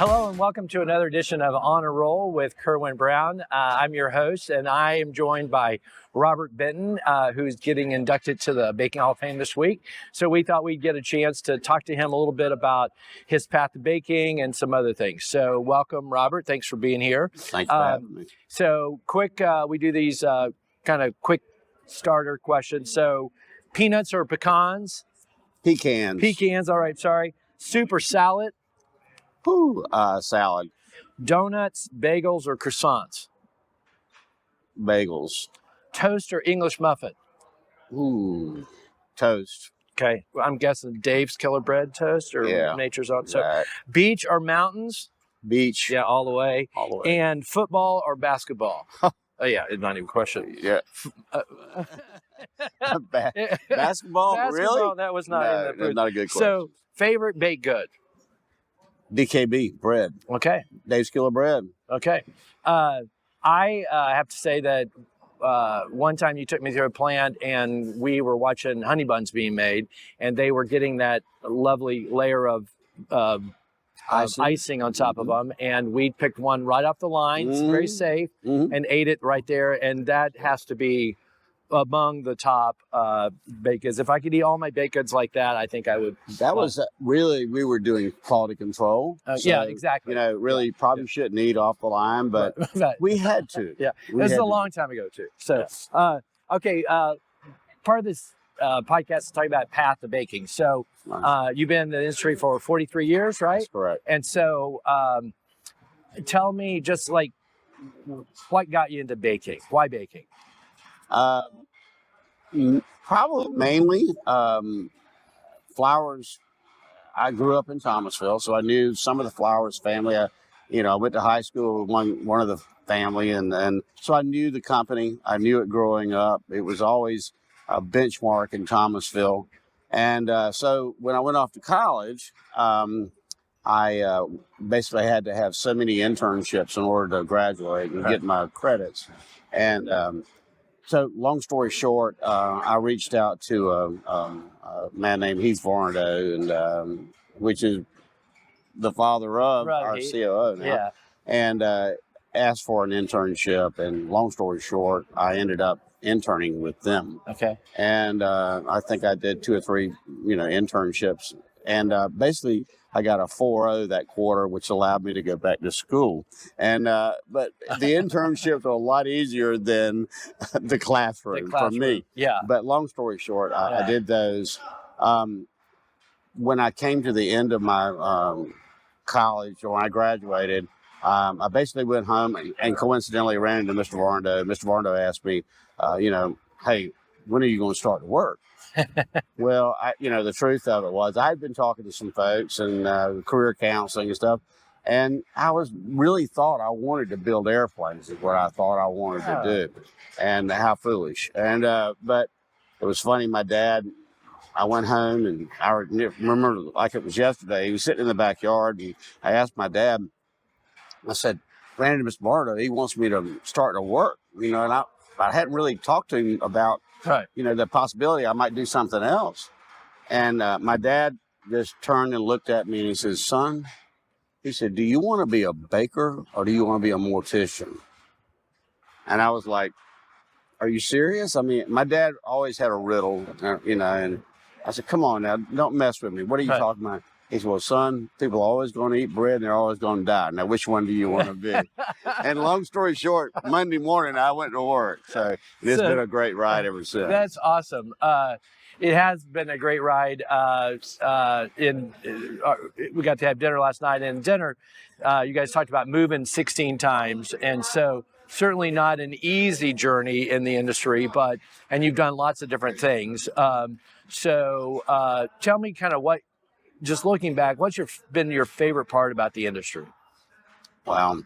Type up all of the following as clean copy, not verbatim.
Hello and welcome to another edition of On a Roll with Kerwin Brown. I'm your host, and I am joined by Robert Benton, who's getting inducted to the Baking Hall of Fame this week. So we thought we'd get a chance to talk to him a little bit about his path to baking and some other things. So welcome, Robert. Thanks for being here. Thanks for having me. So quick, we do these kind of quick starter questions. So peanuts or pecans? Pecans. Pecans, all right, sorry. Soup or salad? Salad. Donuts, bagels, or croissants? Bagels. Toast or English muffin? Toast. Okay, well, I'm guessing Dave's Killer Bread toast or Nature's Own. So Right. Beach or mountains? Beach. Yeah, all the way. All the way. And football or basketball? Oh yeah, it's not even a question. Yeah. Basketball? Basketball, Really? that was not in No, the that's not a good question. So favorite baked good? DKB, bread. Okay. Dave's Killer Bread. Okay. I have to say that one time you took me through a plant and we were watching honey buns being made, and they were getting that lovely layer of icing on top of them. And we picked one right off the line, it's very safe, and ate it right there. And that has to be among the top baked goods. If I could eat all my baked goods like that, I think I would. That was really, we were doing quality control. Yeah, exactly. You know, really probably shouldn't eat off the line, but we had to. Yeah, We this is had a to. long time ago too. So, okay, part of this podcast is talking about path to baking. So, you've been in the industry for 43 years, right? That's correct. And so, tell me just like what got you into baking? Why baking? Probably mainly Flowers. I grew up in Thomasville, so I knew some of the Flowers family. I went to high school with one of the family, and so I knew the company. I knew it growing up. It was always a benchmark in Thomasville. And so when I went off to college, I basically had to have so many internships in order to graduate and get my credits. And so long story short, I reached out to a man named Heath Varnado, and which is the father of our COO now, and asked for an internship. And long story short, I ended up interning with them. Okay. And I think I did 2 or 3, internships. And basically, I got a 4.0 that quarter, which allowed me to go back to school. And but the internships are a lot easier than the classroom for me. Yeah. But long story short, I did those. When I came to the end of my college, or when I graduated, I basically went home and coincidentally ran into Mr. Varnado. Mr. Varnado asked me, hey, when are you going to start to work? Well, the truth of it was I'd been talking to some folks and career counseling and stuff, and I thought I wanted to build airplanes is what I thought I wanted to do. And how foolish. And but it was funny, my dad, I went home and I remember like it was yesterday. He was sitting in the backyard, and I asked my dad, I said, ran into Mr. Bardo, he wants me to start to work, and I hadn't really talked to him about the possibility I might do something else. And my dad just turned and looked at me and he says, son, he said, do you want to be a baker or do you want to be a mortician? And I was like, are you serious? I mean, my dad always had a riddle, and I said, come on now, don't mess with me. What are you talking about? He said, well, son, people are always going to eat bread and they're always going to die. Now, which one do you want to be? And long story short, Monday morning, I went to work. So it's been a great ride ever since. That's awesome. It has been a great ride. We got to have dinner last night, and dinner, you guys talked about moving 16 times. And so certainly not an easy journey in the industry, and you've done lots of different things. So tell me kind of just looking back, what's been your favorite part about the industry? Well,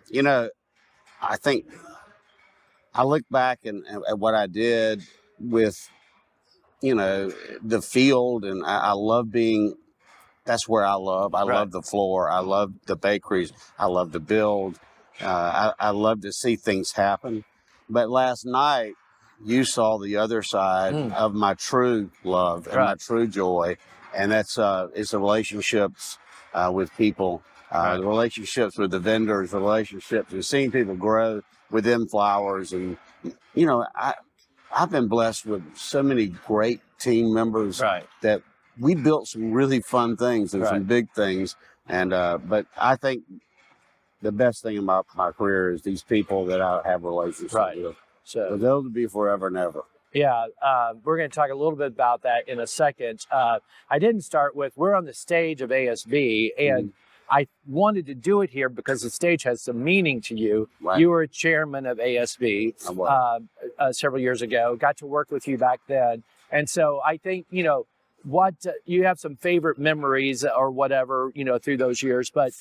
I think I look back at what I did with, the field, and I love that's where I love. I love the floor. I love the bakeries. I love to build. I love to see things happen. But last night, you saw the other side of my true love and my true joy. And that's it's the relationships with people Right. the relationships with the vendors, relationships, and seeing people grow within flowers. And, you know, I've been blessed with so many great team members Right. that we built some really fun things and some Right. big things. And, but I think the best thing about my career is these people that I have relationships Right. with. So They'll be forever and ever. yeah, we're going to talk a little bit about that in a second. I didn't start with, we're on the stage of ASB, and I wanted to do it here because the stage has some meaning to you. Right. You were a chairman of ASB I was. several years ago, got to work with you back then. And so I think, you know, what you have some favorite memories or whatever, you know, through those years, but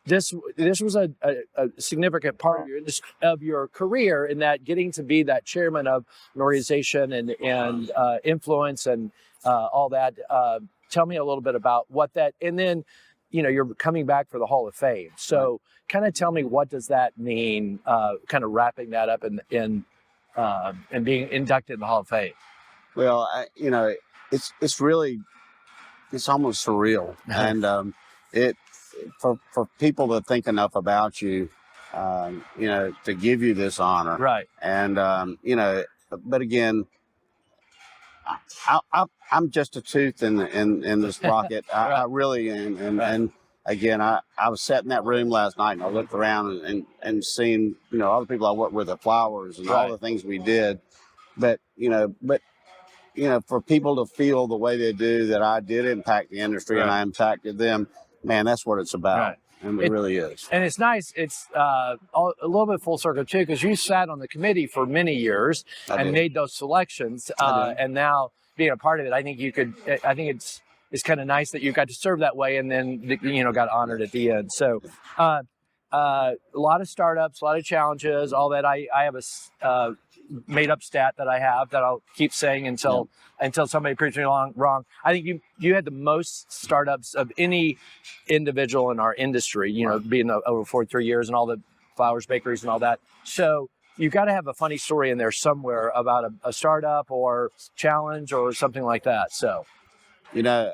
this was a significant part of your career, in that getting to be that chairman of an organization and influence and all that. Tell me a little bit about what that, and then, you know, you're coming back for the Hall of Fame. So kind of tell me, what does that mean, kind of wrapping that up and being inducted in the Hall of Fame? Well, you know, it's really, it's almost surreal. And it, for people to think enough about you, you know, to give you this honor. Right. And, you know, but again, I'm just a tooth in this rocket. I really am. And again, I was sat in that room last night and I looked around and seen, you know, all the people I worked with at Flowers and all the things we did. But, you know, for people to feel the way they do, that I did impact the industry and I impacted them, man, that's what it's about. Right. And it really is. And it's nice. It's a little bit full circle too, because you sat on the committee for many years and made those selections. And now being a part of it, I think it's kind of nice that you got to serve that way, and then, you know, got honored at the end. So a lot of startups, a lot of challenges, all that. I have a made up stat that I have that I'll keep saying until somebody proves me wrong. I think you had the most startups of any individual in our industry, you know, being over 43 years and all the flowers, bakeries and all that. So you got to have a funny story in there somewhere about a startup or challenge or something like that. So, you know,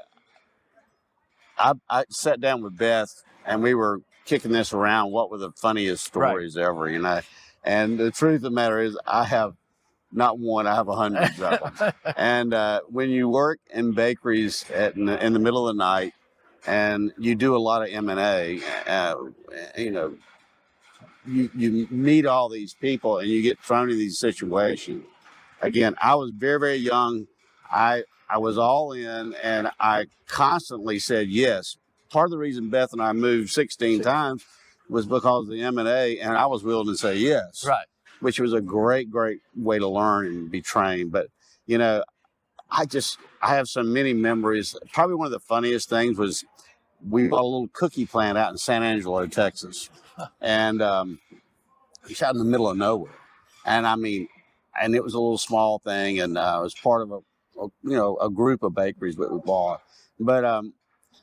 I sat down with Beth and we were kicking this around. What were the funniest stories ever, you know? And the truth of the matter is, I have not one, I have hundreds of them. And when you work in bakeries in the middle of the night and you do a lot of M&A, you know, you meet all these people and you get thrown in these situations. Again, I was very, very young. I was all in and I constantly said yes. Part of the reason Beth and I moved 16 times was because of the M&A, and I was willing to say yes. Right. Which was a great, great way to learn and be trained. But, you know, I have so many memories. Probably one of the funniest things was we bought a little cookie plant out in San Angelo, Texas. And it's out in the middle of nowhere. And I mean, and it was a little small thing, and it was part of a group of bakeries that we bought. But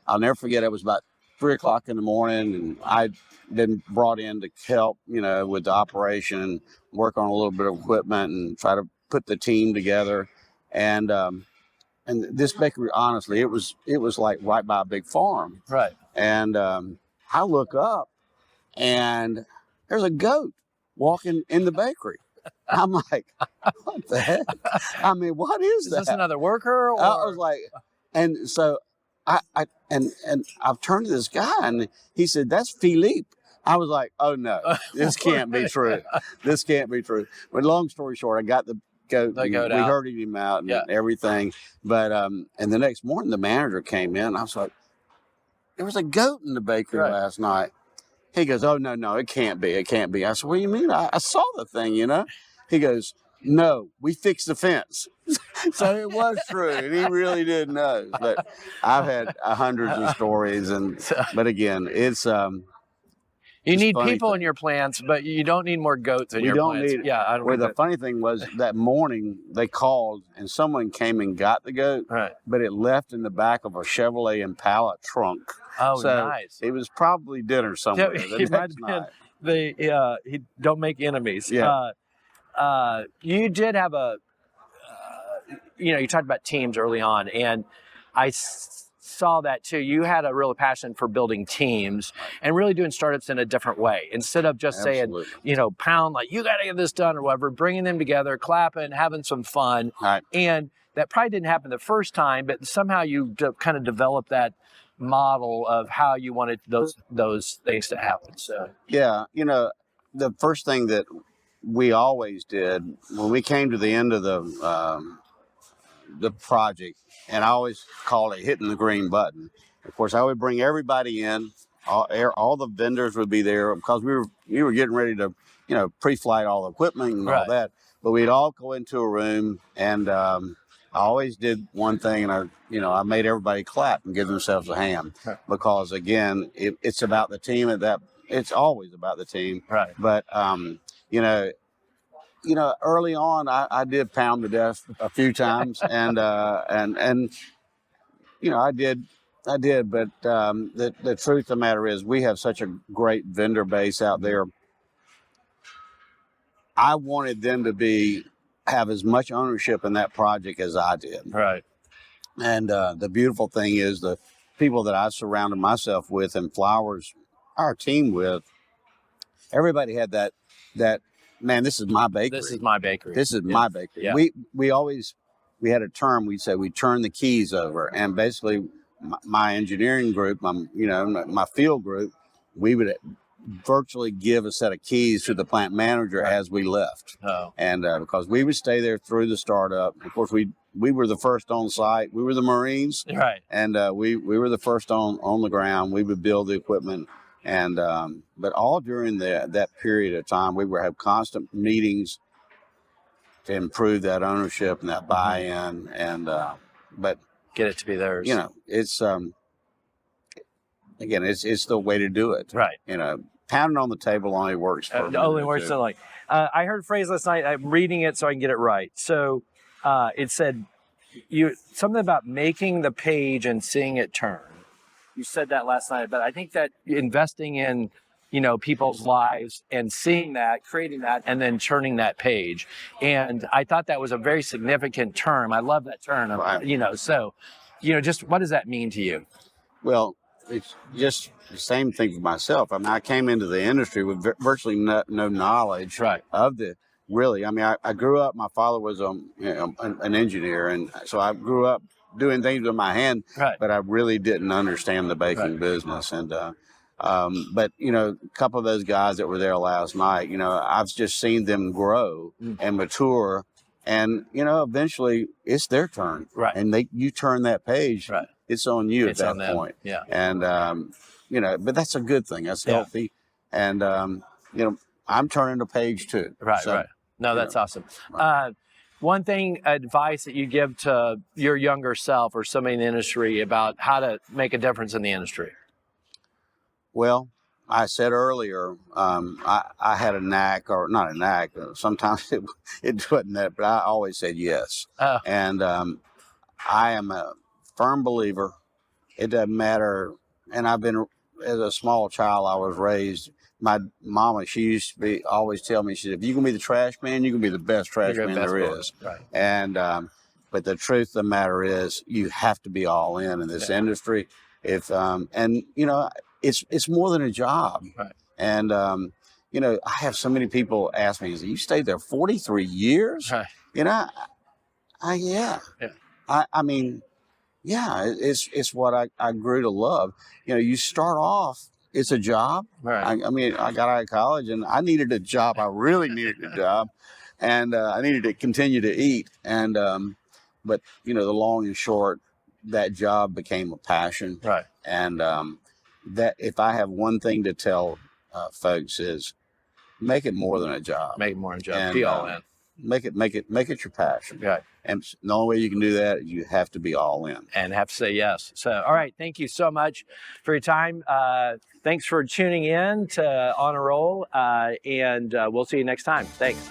I'll never forget, it was about 3 o'clock in the morning, and I'd been brought in to help, you know, with the operation, work on a little bit of equipment and try to put the team together. And this bakery, honestly, it was like right by a big farm. Right. And I look up and there's a goat walking in the bakery. I'm like, what the heck? I mean, what is that? Is this another worker? Or? I was like, and so and I've turned to this guy and he said, that's Philippe. I was like, oh no, this can't be true. This can't be true. But long story short, I got the goat. We herded him out and everything. But and the next morning the manager came in and I was like, there was a goat in the bakery last night. He goes, oh no, it can't be. It can't be. I said, what do you mean? I saw the thing, you know? He goes, no, we fixed the fence. So it was true, and he really did know. But I've had hundreds of stories, but again, it's you need people in your plants, but you don't need more goats in your plants. I don't. Well, the funny thing was that morning they called and someone came and got the goat, but it left in the back of a Chevrolet Impala trunk. Oh, so nice! It was probably dinner somewhere. It might have been he don't make enemies. Yeah. You did have you know, you talked about teams early on, and I saw that too. You had a real passion for building teams and really doing startups in a different way. Instead of just Absolutely. saying, you know, pound like you got to get this done or whatever, bringing them together, clapping, having some fun. Right. And that probably didn't happen the first time, but somehow you kind of developed that model of how you wanted those things to happen. So Yeah, you know, the first thing that we always did when we came to the end of the project, and I always call it hitting the green button. Of course, I would bring everybody in. All the vendors would be there because we were getting ready to, you know, pre-flight all the equipment and all that. But we'd all go into a room, and I always did one thing, and I made everybody clap and give themselves a hand because again, it's about the team. It's always about the team. Right. But early on, I did pound the desk a few times, and I did. But the truth of the matter is, we have such a great vendor base out there. I wanted them to have as much ownership in that project as I did. Right. And the beautiful thing is the people that I surrounded myself with and Flowers, our team with, everybody had that, man, this is my bakery. This is my bakery. This is my bakery. Yeah. We had a term, we'd say we turn the keys over. And basically my engineering group, my field group, we would virtually give a set of keys to the plant manager as we left. Oh. And because we would stay there through the startup. Of course, we were the first on site. We were the Marines. Right. And we were the first on the ground. We would build the equipment. And but all during that period of time, we would have constant meetings to improve that ownership and that buy-in. And but get it to be theirs. You know, it's again, it's the way to do it. Right. You know, pounding on the table only works for it only works so like. I heard a phrase last night. I'm reading it so I can get it right. So it said something about making the page and seeing it turn. You said that last night, but I think that investing in, people's lives and seeing that, creating that, and then turning that page. And I thought that was a very significant term. I love that term. Right. So, just what does that mean to you? Well, it's just the same thing for myself. I mean, I came into the industry with virtually no knowledge of the. Really, I mean, I grew up. My father was an engineer, and so I grew up doing things with my hand. Right. But I really didn't understand the baking business, and but a couple of those guys that were there last night, I've just seen them grow and mature, and eventually it's their turn. Right. And you turn that page. Right. It's on you at that point. Yeah. And but that's a good thing. That's healthy, and I'm turning the page too. Right. So, right. No, that's awesome. One thing, advice that you give to your younger self or somebody in the industry about how to make a difference in the industry? Well, I said earlier, I had a knack, or not a knack. Sometimes it wasn't that, but I always said yes. And I am a firm believer. It doesn't matter. And I've been, as a small child, I was raised. My mama, she used to always tell me, she said, if you can be the trash man, you can be the best trash man there is. Right. And, but the truth of the matter is, you have to be all in this industry. It's more than a job. Right. And, I have so many people ask me, you stayed there 43 years? Right. Yeah. Yeah. I mean, yeah, it's what I grew to love. You start off, it's a job. Right. I got out of college and I needed a job. I really needed a job, and I needed to continue to eat. And but the long and short, that job became a passion. Right. And that if I have one thing to tell folks is, make it more than a job. Make it more than a job. And, be all in. Make it your passion. Right. And the only way you can do that, you have to be all in. And have to say yes. So, all right. Thank you so much for your time. Thanks for tuning in to On a Roll. And we'll see you next time. Thanks.